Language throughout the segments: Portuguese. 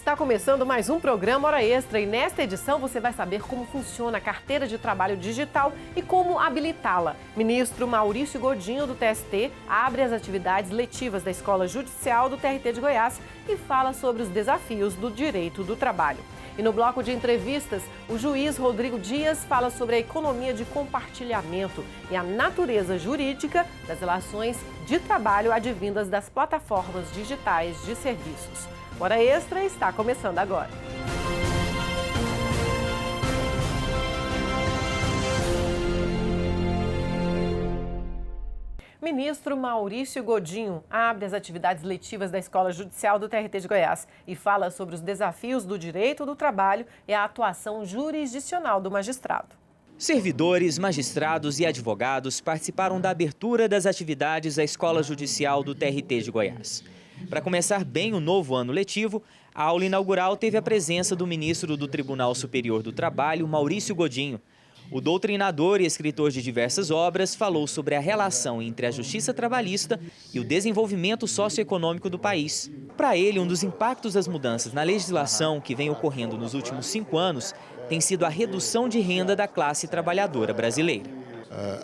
Está começando mais um programa Hora Extra e nesta edição você vai saber como funciona a carteira de trabalho digital e como habilitá-la. Ministro Maurício Godinho, do TST, abre as atividades letivas da Escola Judicial do TRT de Goiás e fala sobre os desafios do direito do trabalho. E no bloco de entrevistas, o juiz Rodrigo Dias fala sobre a economia de compartilhamento e a natureza jurídica das relações de trabalho advindas das plataformas digitais de serviços. Hora Extra está começando agora. Ministro Maurício Godinho abre as atividades letivas da Escola Judicial do TRT de Goiás e fala sobre os desafios do direito do trabalho e a atuação jurisdicional do magistrado. Servidores, magistrados e advogados participaram da abertura das atividades da Escola Judicial do TRT de Goiás. Para começar bem o novo ano letivo, a aula inaugural teve a presença do ministro do Tribunal Superior do Trabalho, Maurício Godinho. O doutrinador e escritor de diversas obras falou sobre a relação entre a justiça trabalhista e o desenvolvimento socioeconômico do país. Para ele, um dos impactos das mudanças na legislação que vem ocorrendo nos últimos 5 anos tem sido a redução de renda da classe trabalhadora brasileira.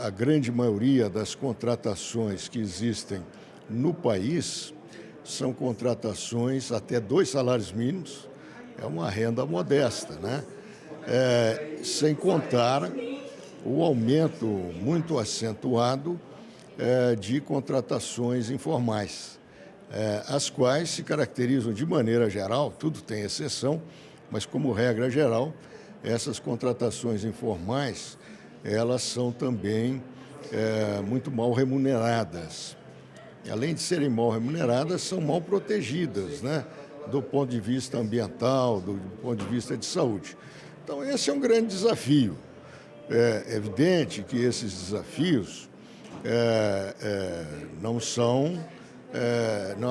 A grande maioria das contratações que existem no país são contratações até 2 salários mínimos, é uma renda modesta, né? Sem contar o aumento muito acentuado de contratações informais, as quais se caracterizam de maneira geral, tudo tem exceção, mas como regra geral, essas contratações informais, elas são também muito mal remuneradas. Além de serem mal remuneradas, são mal protegidas, né? Do ponto de vista ambiental, do ponto de vista de saúde. Então, esse é um grande desafio. É evidente que esses desafios não são,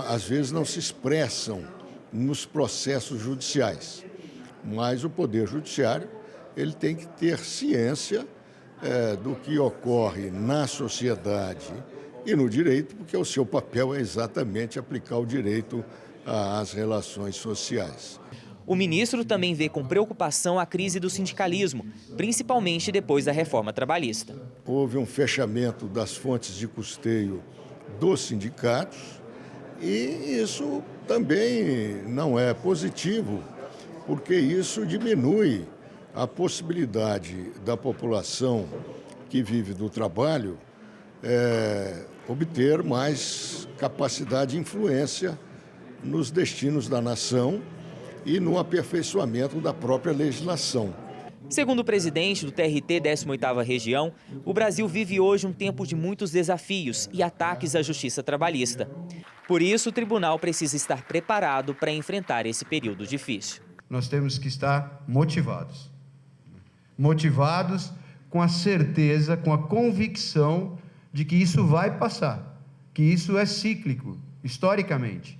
às vezes não se expressam nos processos judiciais, mas o Poder Judiciário ele tem que ter ciência do que ocorre na sociedade e no direito, porque o seu papel é exatamente aplicar o direito às relações sociais. O ministro também vê com preocupação a crise do sindicalismo, principalmente depois da reforma trabalhista. Houve um fechamento das fontes de custeio dos sindicatos e isso também não é positivo, porque isso diminui a possibilidade da população que vive do trabalho obter mais capacidade e influência nos destinos da nação e no aperfeiçoamento da própria legislação. Segundo o presidente do TRT 18ª Região, o Brasil vive hoje um tempo de muitos desafios e ataques à justiça trabalhista. Por isso, o tribunal precisa estar preparado para enfrentar esse período difícil. Nós temos que estar motivados. Motivados com a certeza, com a convicção de que isso vai passar, que isso é cíclico, historicamente.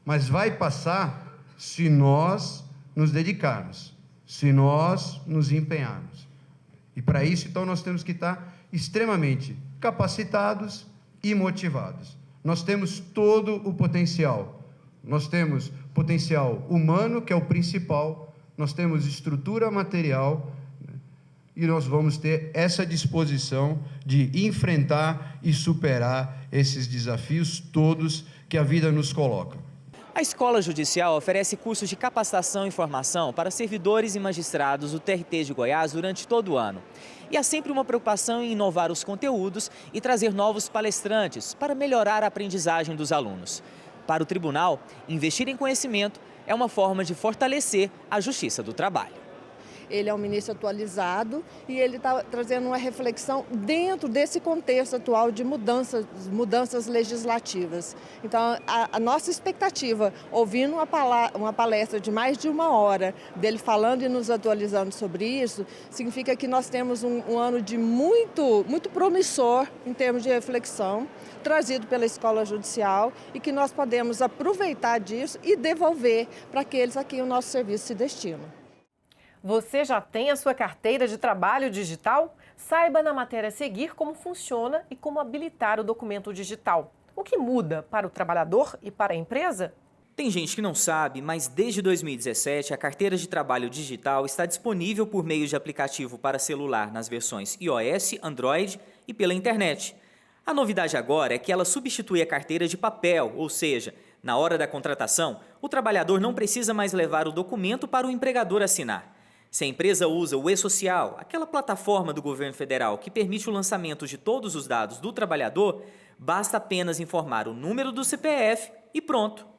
Mas vai passar se nós nos dedicarmos, se nós nos empenharmos. E para isso, então, nós temos que estar extremamente capacitados e motivados. Nós temos todo o potencial. Nós temos potencial humano, que é o principal, nós temos estrutura material, e nós vamos ter essa disposição de enfrentar e superar esses desafios todos que a vida nos coloca. A Escola Judicial oferece cursos de capacitação e formação para servidores e magistrados do TRT de Goiás durante todo o ano. E há sempre uma preocupação em inovar os conteúdos e trazer novos palestrantes para melhorar a aprendizagem dos alunos. Para o tribunal, investir em conhecimento é uma forma de fortalecer a justiça do trabalho. Ele é um ministro atualizado e ele está trazendo uma reflexão dentro desse contexto atual de mudanças legislativas. Então, a nossa expectativa, ouvindo uma palestra de mais de 1 hora, dele falando e nos atualizando sobre isso, significa que nós temos um ano de muito promissor em termos de reflexão, trazido pela Escola Judicial e que nós podemos aproveitar disso e devolver para aqueles a quem o nosso serviço se destina. Você já tem a sua carteira de trabalho digital? Saiba na matéria a seguir como funciona e como habilitar o documento digital. O que muda para o trabalhador e para a empresa? Tem gente que não sabe, mas desde 2017 a carteira de trabalho digital está disponível por meio de aplicativo para celular nas versões iOS, Android e pela internet. A novidade agora é que ela substitui a carteira de papel, ou seja, na hora da contratação, o trabalhador não precisa mais levar o documento para o empregador assinar. Se a empresa usa o e-Social, aquela plataforma do governo federal que permite o lançamento de todos os dados do trabalhador, basta apenas informar o número do CPF e pronto.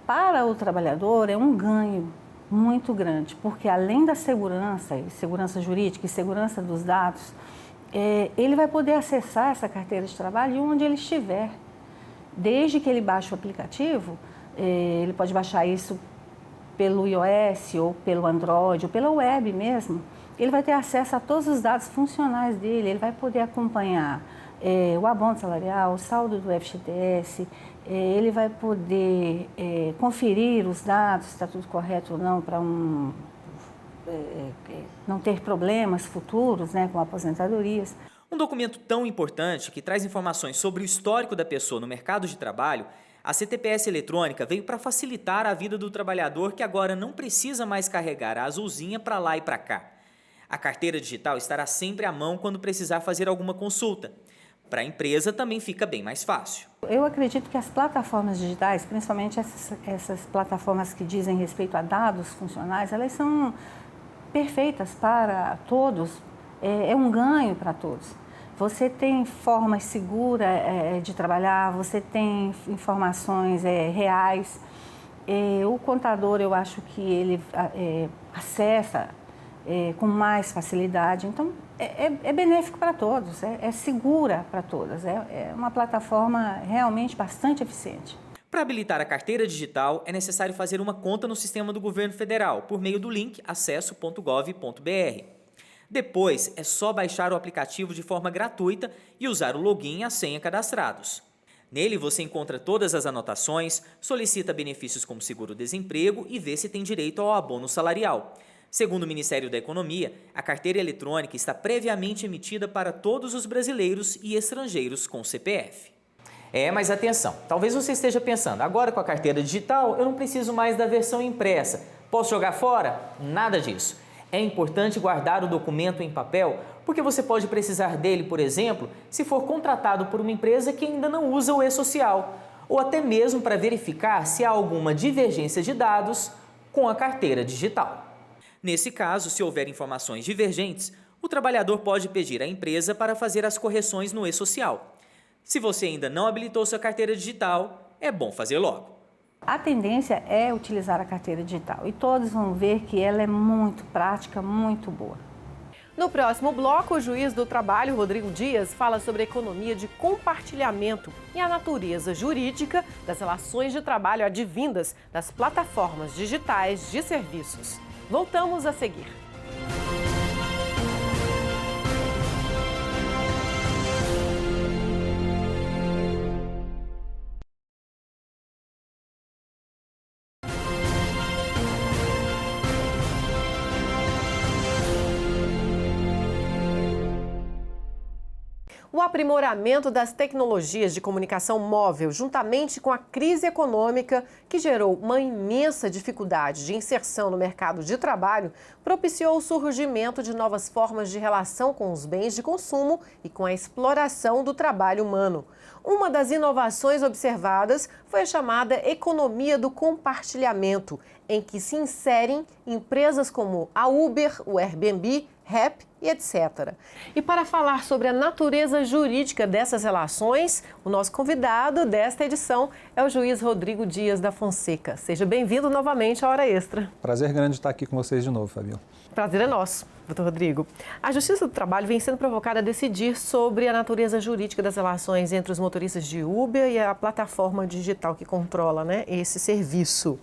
Para o trabalhador é um ganho muito grande, porque além da segurança jurídica e segurança dos dados, ele vai poder acessar essa carteira de trabalho onde ele estiver. Desde que ele baixe o aplicativo, ele pode baixar isso pelo iOS ou pelo Android ou pela web mesmo. Ele vai ter acesso a todos os dados funcionais dele, ele vai poder acompanhar o abono salarial, o saldo do FGTS, ele vai poder conferir os dados, se está tudo correto ou não, para não ter problemas futuros, né, com aposentadorias. Um documento tão importante que traz informações sobre o histórico da pessoa no mercado de trabalho, a CTPS eletrônica veio para facilitar a vida do trabalhador que agora não precisa mais carregar a azulzinha para lá e para cá. A carteira digital estará sempre à mão quando precisar fazer alguma consulta. Para a empresa também fica bem mais fácil. Eu acredito que as plataformas digitais, principalmente essas plataformas que dizem respeito a dados funcionais, elas são perfeitas para todos, é um ganho para todos. Você tem formas seguras de trabalhar, você tem informações reais. O contador, eu acho que ele acessa com mais facilidade. Então, é benéfico para todos, é segura para todas. É uma plataforma realmente bastante eficiente. Para habilitar a carteira digital, é necessário fazer uma conta no sistema do governo federal, por meio do link acesso.gov.br. Depois, é só baixar o aplicativo de forma gratuita e usar o login e a senha cadastrados. Nele você encontra todas as anotações, solicita benefícios como seguro-desemprego e vê se tem direito ao abono salarial. Segundo o Ministério da Economia, a carteira eletrônica está previamente emitida para todos os brasileiros e estrangeiros com CPF. Mas atenção, talvez você esteja pensando, agora com a carteira digital eu não preciso mais da versão impressa. Posso jogar fora? Nada disso. É importante guardar o documento em papel, porque você pode precisar dele, por exemplo, se for contratado por uma empresa que ainda não usa o e-Social, ou até mesmo para verificar se há alguma divergência de dados com a carteira digital. Nesse caso, se houver informações divergentes, o trabalhador pode pedir à empresa para fazer as correções no e-Social. Se você ainda não habilitou sua carteira digital, é bom fazer logo. A tendência é utilizar a carteira digital e todos vão ver que ela é muito prática, muito boa. No próximo bloco, o juiz do trabalho, Rodrigo Dias, fala sobre a economia de compartilhamento e a natureza jurídica das relações de trabalho advindas das plataformas digitais de serviços. Voltamos a seguir. O aprimoramento das tecnologias de comunicação móvel, juntamente com a crise econômica que gerou uma imensa dificuldade de inserção no mercado de trabalho, propiciou o surgimento de novas formas de relação com os bens de consumo e com a exploração do trabalho humano. Uma das inovações observadas foi a chamada economia do compartilhamento, em que se inserem empresas como a Uber, o Airbnb, Rap e etc. E para falar sobre a natureza jurídica dessas relações, o nosso convidado desta edição é o juiz Rodrigo Dias da Fonseca. Seja bem-vindo novamente à Hora Extra. Prazer grande estar aqui com vocês de novo, Fabiola. Prazer é nosso, doutor Rodrigo. A Justiça do Trabalho vem sendo provocada a decidir sobre a natureza jurídica das relações entre os motoristas de Uber e a plataforma digital que controla, esse serviço.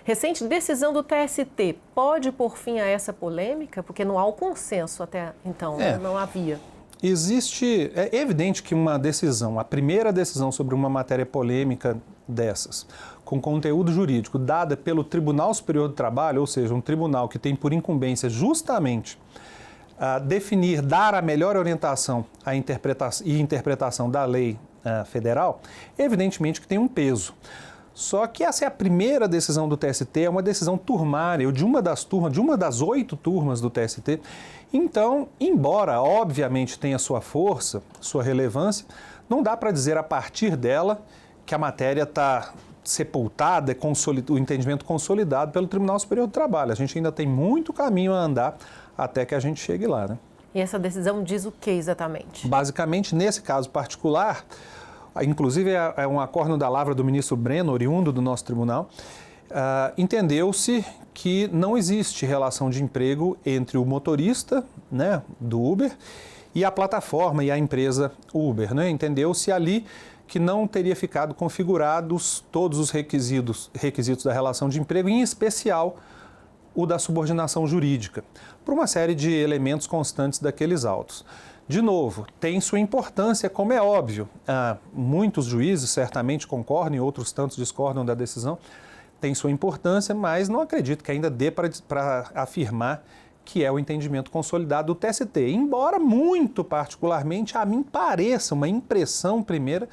Recente decisão do TST pode pôr fim a essa polêmica? Porque não há o consenso até então, não havia. É evidente que uma decisão, a primeira decisão sobre uma matéria polêmica dessas, com conteúdo jurídico, dada pelo Tribunal Superior do Trabalho, ou seja, um tribunal que tem por incumbência justamente definir, dar a melhor orientação à interpretação da lei federal, evidentemente que tem um peso. Só que essa é a primeira decisão do TST, é uma decisão turmária, ou de uma das 8 turmas do TST. Então, embora obviamente tenha sua força, sua relevância, não dá para dizer a partir dela que a matéria está sepultada, o entendimento consolidado pelo Tribunal Superior do Trabalho. A gente ainda tem muito caminho a andar até que a gente chegue lá, né? E essa decisão diz o que exatamente? Basicamente, nesse caso particular, inclusive é um acórdão da lavra do ministro Breno, oriundo do nosso tribunal, entendeu-se que não existe relação de emprego entre o motorista, né, do Uber e a plataforma e a empresa Uber, né? Entendeu-se ali que não teria ficado configurados todos os requisitos da relação de emprego, em especial o da subordinação jurídica, por uma série de elementos constantes daqueles autos. De novo, tem sua importância, como é óbvio. Muitos juízes certamente concordam e outros tantos discordam da decisão. Tem sua importância, mas não acredito que ainda dê para afirmar que é o entendimento consolidado do TST. Embora muito particularmente a mim pareça, uma impressão primeira,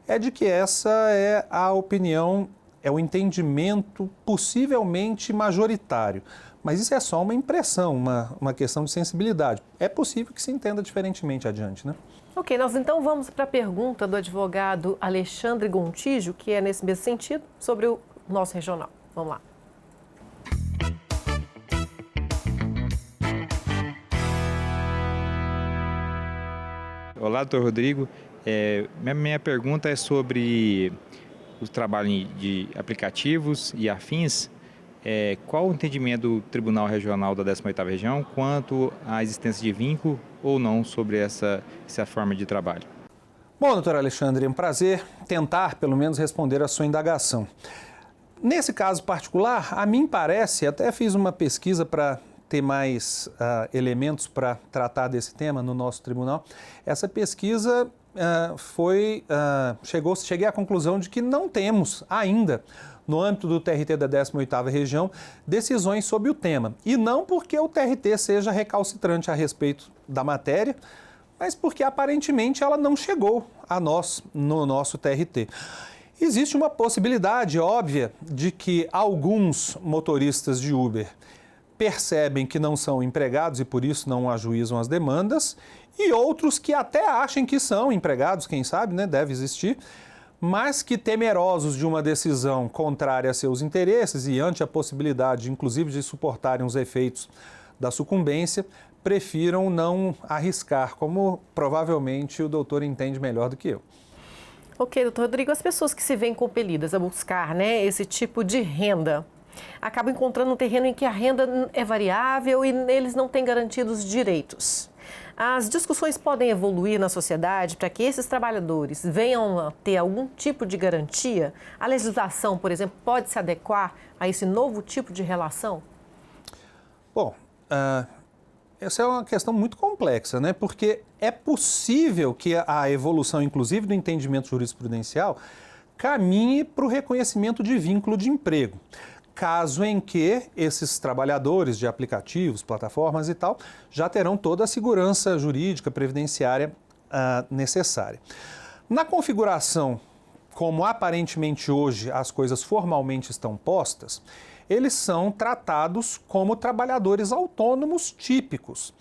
é de que essa é a opinião, é o entendimento possivelmente majoritário. Mas isso é só uma impressão, uma questão de sensibilidade. É possível que se entenda diferentemente adiante, né? Ok, nós então vamos para a pergunta do advogado Alexandre Gontijo, que é nesse mesmo sentido, sobre o nosso regional. Vamos lá. Olá, doutor Rodrigo. Minha pergunta é sobre o trabalho de aplicativos e afins. Qual o entendimento do Tribunal Regional da 18ª Região quanto à existência de vínculo ou não sobre essa forma de trabalho? Bom, doutor Alexandre, é um prazer tentar, pelo menos, responder a sua indagação. Nesse caso particular, a mim parece, até fiz uma pesquisa para ter mais elementos para tratar desse tema no nosso tribunal, essa pesquisa cheguei à conclusão de que não temos ainda, no âmbito do TRT da 18ª Região, decisões sobre o tema. E não porque o TRT seja recalcitrante a respeito da matéria, mas porque aparentemente ela não chegou a nós no nosso TRT. Existe uma possibilidade óbvia de que alguns motoristas de Uber percebem que não são empregados e por isso não ajuizam as demandas, e outros que até achem que são empregados, quem sabe, né, deve existir, mas que temerosos de uma decisão contrária a seus interesses e ante a possibilidade, inclusive, de suportarem os efeitos da sucumbência, prefiram não arriscar, como provavelmente o doutor entende melhor do que eu. Ok, doutor Rodrigo, as pessoas que se veem compelidas a buscar, né, esse tipo de renda, acabam encontrando um terreno em que a renda é variável e eles não têm garantidos direitos. As discussões podem evoluir na sociedade para que esses trabalhadores venham a ter algum tipo de garantia? A legislação, por exemplo, pode se adequar a esse novo tipo de relação? Bom, essa é uma questão muito complexa, né? Porque é possível que a evolução, inclusive do entendimento jurisprudencial, caminhe para o reconhecimento de vínculo de emprego, caso em que esses trabalhadores de aplicativos, plataformas e tal, já terão toda a segurança jurídica, previdenciária necessária. Na configuração, como aparentemente hoje as coisas formalmente estão postas, eles são tratados como trabalhadores autônomos típicos.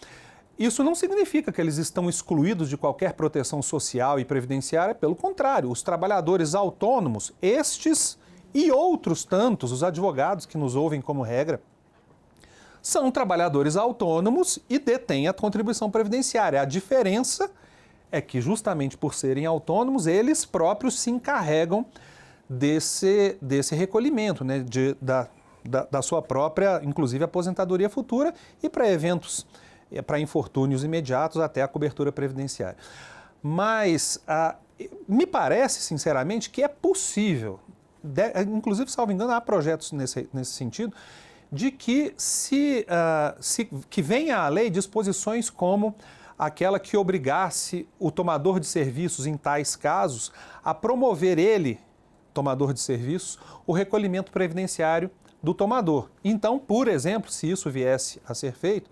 Isso não significa que eles estão excluídos de qualquer proteção social e previdenciária, pelo contrário, os trabalhadores autônomos, estes e outros tantos, os advogados que nos ouvem como regra, são trabalhadores autônomos e detêm a contribuição previdenciária. A diferença é que, justamente por serem autônomos, eles próprios se encarregam desse recolhimento, né, da sua própria, inclusive, aposentadoria futura e para eventos, para infortúnios imediatos, até a cobertura previdenciária. Mas me parece, sinceramente, que é possível, inclusive, salvo engano, há projetos nesse sentido, de que que venha à lei disposições como aquela que obrigasse o tomador de serviços, em tais casos, a promover ele, tomador de serviços, o recolhimento previdenciário do tomador. Então, por exemplo, se isso viesse a ser feito,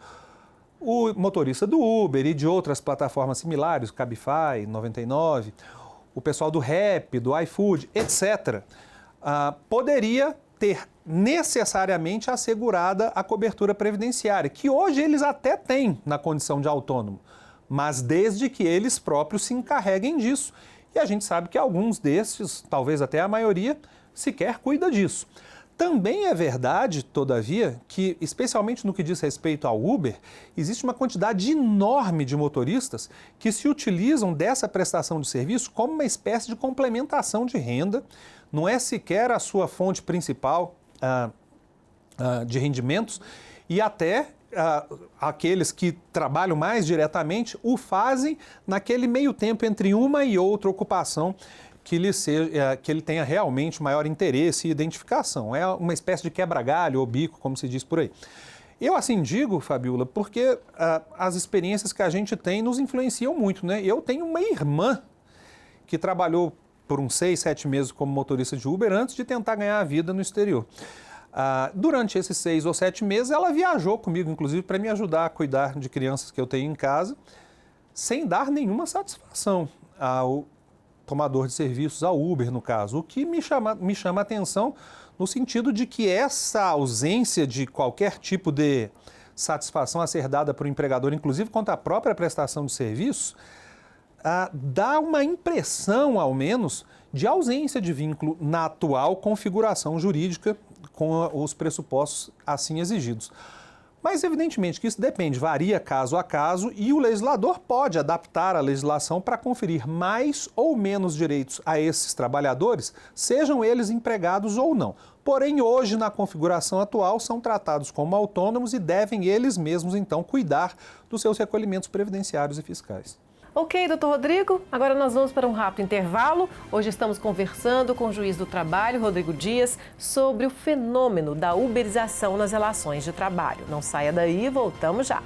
o motorista do Uber e de outras plataformas similares, Cabify, 99, o pessoal do Rap, do iFood, etc., poderia ter necessariamente assegurada a cobertura previdenciária, que hoje eles até têm na condição de autônomo, mas desde que eles próprios se encarreguem disso. E a gente sabe que alguns desses, talvez até a maioria, sequer cuida disso. Também é verdade, todavia, que, especialmente no que diz respeito ao Uber, existe uma quantidade enorme de motoristas que se utilizam dessa prestação de serviço como uma espécie de complementação de renda, não é sequer a sua fonte principal de rendimentos, e até aqueles que trabalham mais diretamente o fazem naquele meio tempo entre uma e outra ocupação que ele tenha realmente maior interesse e identificação. É uma espécie de quebra-galho ou bico, como se diz por aí. Eu assim digo, Fabiola, porque as experiências que a gente tem nos influenciam muito, né? Eu tenho uma irmã que trabalhou por uns 6, 7 meses como motorista de Uber antes de tentar ganhar a vida no exterior. Durante esses 6 ou 7 meses, ela viajou comigo, inclusive, para me ajudar a cuidar de crianças que eu tenho em casa, sem dar nenhuma satisfação ao tomador de serviços, ao Uber, no caso. O que me chama a atenção no sentido de que essa ausência de qualquer tipo de satisfação a ser dada por um empregador, inclusive quanto à própria prestação de serviços, dá uma impressão, ao menos, de ausência de vínculo na atual configuração jurídica com os pressupostos assim exigidos. Mas, evidentemente, que isso depende, varia caso a caso, e o legislador pode adaptar a legislação para conferir mais ou menos direitos a esses trabalhadores, sejam eles empregados ou não. Porém, hoje, na configuração atual, são tratados como autônomos e devem eles mesmos, então, cuidar dos seus recolhimentos previdenciários e fiscais. Ok, doutor Rodrigo, agora nós vamos para um rápido intervalo. Hoje estamos conversando com o juiz do trabalho, Rodrigo Dias, sobre o fenômeno da uberização nas relações de trabalho. Não saia daí, voltamos já.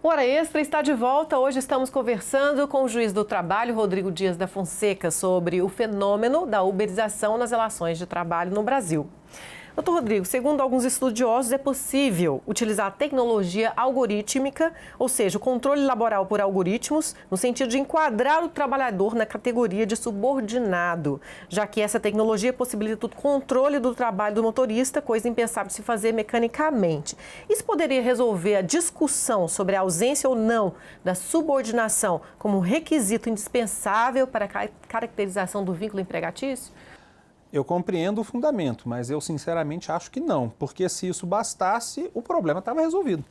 O Hora Extra está de volta. Hoje estamos conversando com o juiz do trabalho, Rodrigo Dias da Fonseca, sobre o fenômeno da uberização nas relações de trabalho no Brasil. Doutor Rodrigo, segundo alguns estudiosos, é possível utilizar a tecnologia algorítmica, ou seja, o controle laboral por algoritmos, no sentido de enquadrar o trabalhador na categoria de subordinado, já que essa tecnologia possibilita o controle do trabalho do motorista, coisa impensável de se fazer mecanicamente. Isso poderia resolver a discussão sobre a ausência ou não da subordinação como requisito indispensável para a caracterização do vínculo empregatício? Eu compreendo o fundamento, mas eu sinceramente acho que não, porque se isso bastasse, o problema estava resolvido.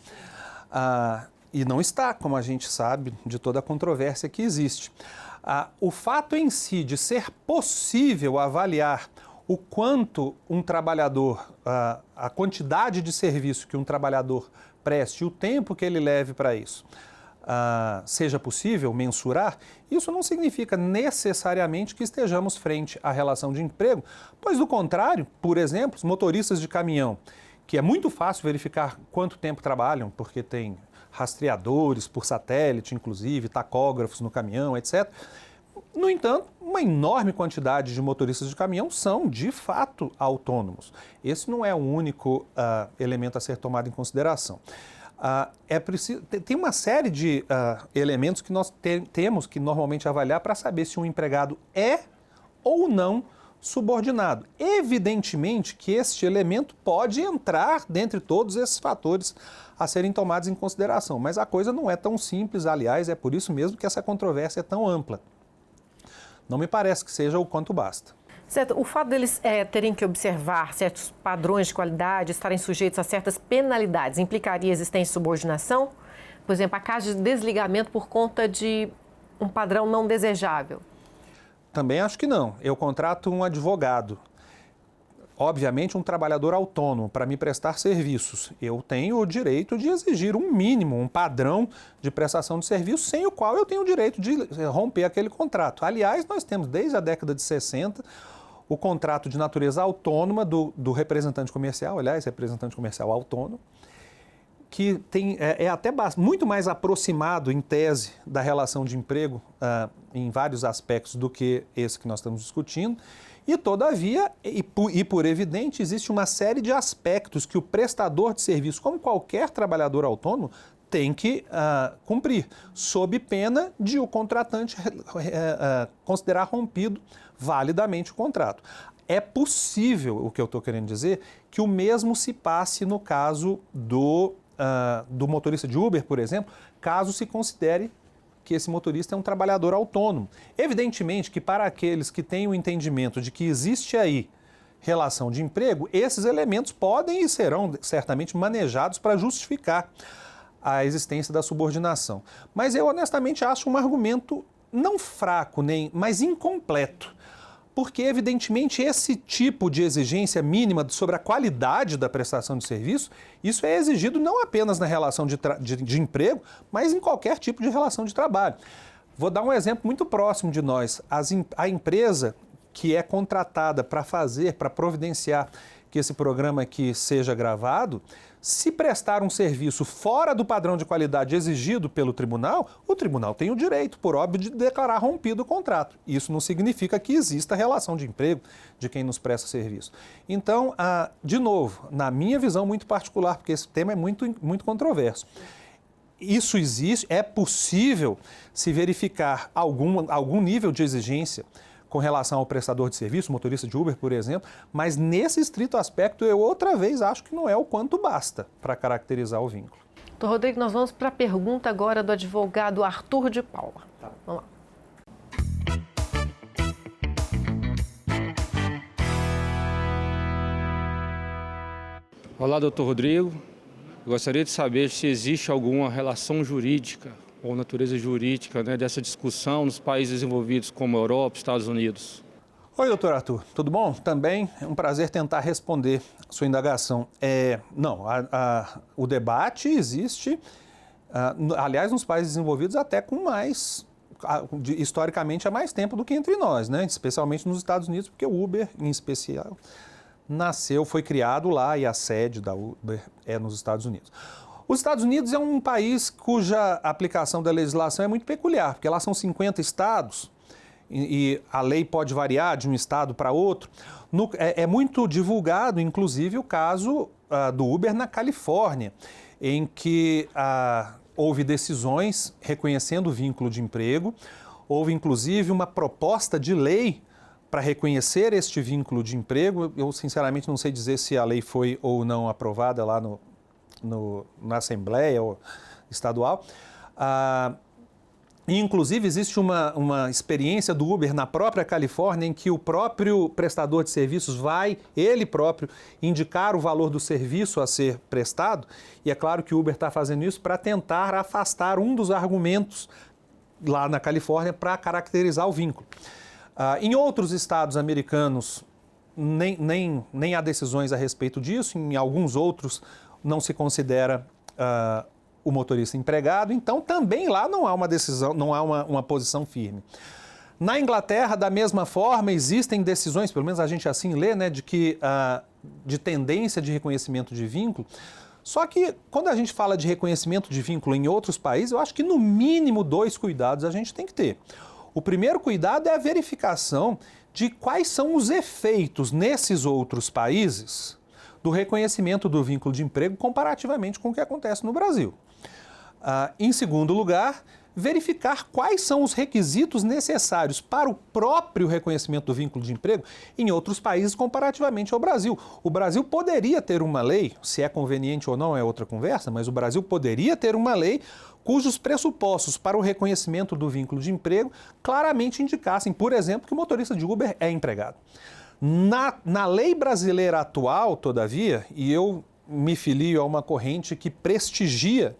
E não está, como a gente sabe, de toda a controvérsia que existe. O fato em si de ser possível avaliar o quanto um trabalhador, a quantidade de serviço que um trabalhador preste, o tempo que ele leve para isso, seja possível mensurar, isso não significa necessariamente que estejamos frente à relação de emprego, pois do contrário, por exemplo, os motoristas de caminhão, que é muito fácil verificar quanto tempo trabalham, porque tem rastreadores por satélite, inclusive, tacógrafos no caminhão, etc. No entanto, uma enorme quantidade de motoristas de caminhão são, de fato, autônomos. Esse não é o único elemento a ser tomado em consideração. Tem uma série de elementos que nós temos que normalmente avaliar para saber se um empregado é ou não subordinado. Evidentemente que este elemento pode entrar dentre todos esses fatores a serem tomados em consideração, mas a coisa não é tão simples, aliás, é por isso mesmo que essa controvérsia é tão ampla. Não me parece que seja o quanto basta. Certo. O fato deles terem que observar certos padrões de qualidade, estarem sujeitos a certas penalidades, implicaria a existência de subordinação? Por exemplo, a caso de desligamento por conta de um padrão não desejável? Também acho que não. Eu contrato um advogado, obviamente um trabalhador autônomo, para me prestar serviços. Eu tenho o direito de exigir um mínimo, um padrão de prestação de serviço, sem o qual eu tenho o direito de romper aquele contrato. Aliás, nós temos desde a década de 60 o contrato de natureza autônoma do representante comercial, aliás, representante comercial autônomo, que é até muito mais aproximado, em tese, da relação de emprego em vários aspectos do que esse que nós estamos discutindo. E, todavia, e por evidente, existe uma série de aspectos que o prestador de serviço, como qualquer trabalhador autônomo, tem que cumprir, sob pena de o contratante considerar rompido validamente o contrato. É possível, o que eu estou querendo dizer, que o mesmo se passe no caso do motorista de Uber, por exemplo, caso se considere que esse motorista é um trabalhador autônomo. Evidentemente que para aqueles que têm o entendimento de que existe aí relação de emprego, esses elementos podem e serão certamente manejados para justificar a existência da subordinação. Mas eu honestamente acho um argumento não fraco, mas incompleto. Porque, evidentemente, esse tipo de exigência mínima sobre a qualidade da prestação de serviço, isso é exigido não apenas na relação de emprego, mas em qualquer tipo de relação de trabalho. Vou dar um exemplo muito próximo de nós. A empresa que é contratada para providenciar que esse programa aqui seja gravado, se prestar um serviço fora do padrão de qualidade exigido pelo tribunal, o tribunal tem o direito, por óbvio, de declarar rompido o contrato. Isso não significa que exista relação de emprego de quem nos presta serviço. Então, de novo, na minha visão muito particular, porque esse tema é muito, muito controverso, isso existe, é possível se verificar algum nível de exigência com relação ao prestador de serviço, motorista de Uber, por exemplo, mas nesse estrito aspecto eu outra vez acho que não é o quanto basta para caracterizar o vínculo. Doutor Rodrigo, nós vamos para a pergunta agora do advogado Arthur de Paula. Tá. Vamos lá. Olá, doutor Rodrigo. Eu gostaria de saber se existe alguma relação jurídica ou natureza jurídica, dessa discussão nos países desenvolvidos como Europa, Estados Unidos. Oi, doutor Arthur, tudo bom? Também é um prazer tentar responder a sua indagação. O debate existe, aliás, nos países desenvolvidos até com historicamente há mais tempo do que entre nós, especialmente nos Estados Unidos, porque o Uber, em especial, foi criado lá e a sede da Uber é nos Estados Unidos. Os Estados Unidos é um país cuja aplicação da legislação é muito peculiar, porque lá são 50 estados e a lei pode variar de um estado para outro. É muito divulgado, inclusive, o caso do Uber na Califórnia, em que houve decisões reconhecendo o vínculo de emprego, houve, inclusive, uma proposta de lei para reconhecer este vínculo de emprego. Eu, sinceramente, não sei dizer se a lei foi ou não aprovada lá na Assembleia Estadual. Inclusive, existe uma experiência do Uber na própria Califórnia em que o próprio prestador de serviços vai, ele próprio, indicar o valor do serviço a ser prestado. E é claro que o Uber está fazendo isso para tentar afastar um dos argumentos lá na Califórnia para caracterizar o vínculo. Em outros estados americanos, nem há decisões a respeito disso. Em alguns outros, não se considera o motorista empregado, então também lá não há uma decisão, não há uma posição firme. Na Inglaterra, da mesma forma, existem decisões, pelo menos a gente assim lê, de tendência de reconhecimento de vínculo. Só que quando a gente fala de reconhecimento de vínculo em outros países, eu acho que no mínimo 2 cuidados a gente tem que ter. O primeiro cuidado é a verificação de quais são os efeitos nesses outros países do reconhecimento do vínculo de emprego comparativamente com o que acontece no Brasil. Em segundo lugar, verificar quais são os requisitos necessários para o próprio reconhecimento do vínculo de emprego em outros países comparativamente ao Brasil. O Brasil poderia ter uma lei, se é conveniente ou não é outra conversa, mas o Brasil poderia ter uma lei cujos pressupostos para o reconhecimento do vínculo de emprego claramente indicassem, por exemplo, que o motorista de Uber é empregado. Na lei brasileira atual, todavia, e eu me filio a uma corrente que prestigia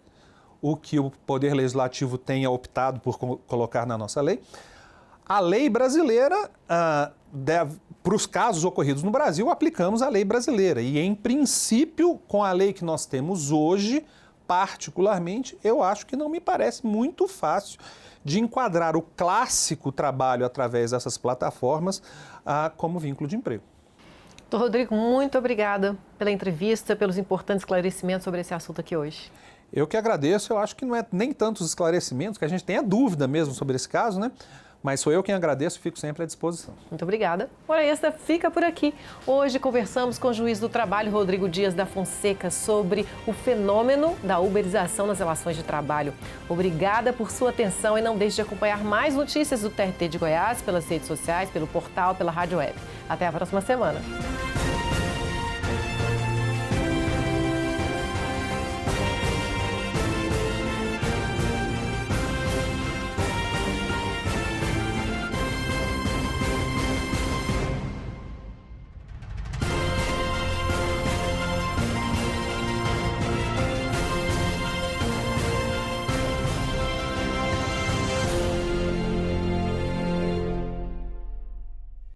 o que o Poder Legislativo tenha optado por colocar na nossa lei, a lei brasileira, para os casos ocorridos no Brasil, aplicamos a lei brasileira. E, em princípio, com a lei que nós temos hoje, particularmente, eu acho que não me parece muito fácil de enquadrar o clássico trabalho através dessas plataformas como vínculo de emprego. Doutor Rodrigo, muito obrigada pela entrevista, pelos importantes esclarecimentos sobre esse assunto aqui hoje. Eu que agradeço, eu acho que não é nem tantos esclarecimentos, que a gente tenha dúvida mesmo sobre esse caso, né? Mas sou eu quem agradeço e fico sempre à disposição. Muito obrigada. Hora Extra fica por aqui. Hoje conversamos com o juiz do trabalho, Rodrigo Dias da Fonseca, sobre o fenômeno da uberização nas relações de trabalho. Obrigada por sua atenção e não deixe de acompanhar mais notícias do TRT de Goiás pelas redes sociais, pelo portal, pela rádio web. Até a próxima semana.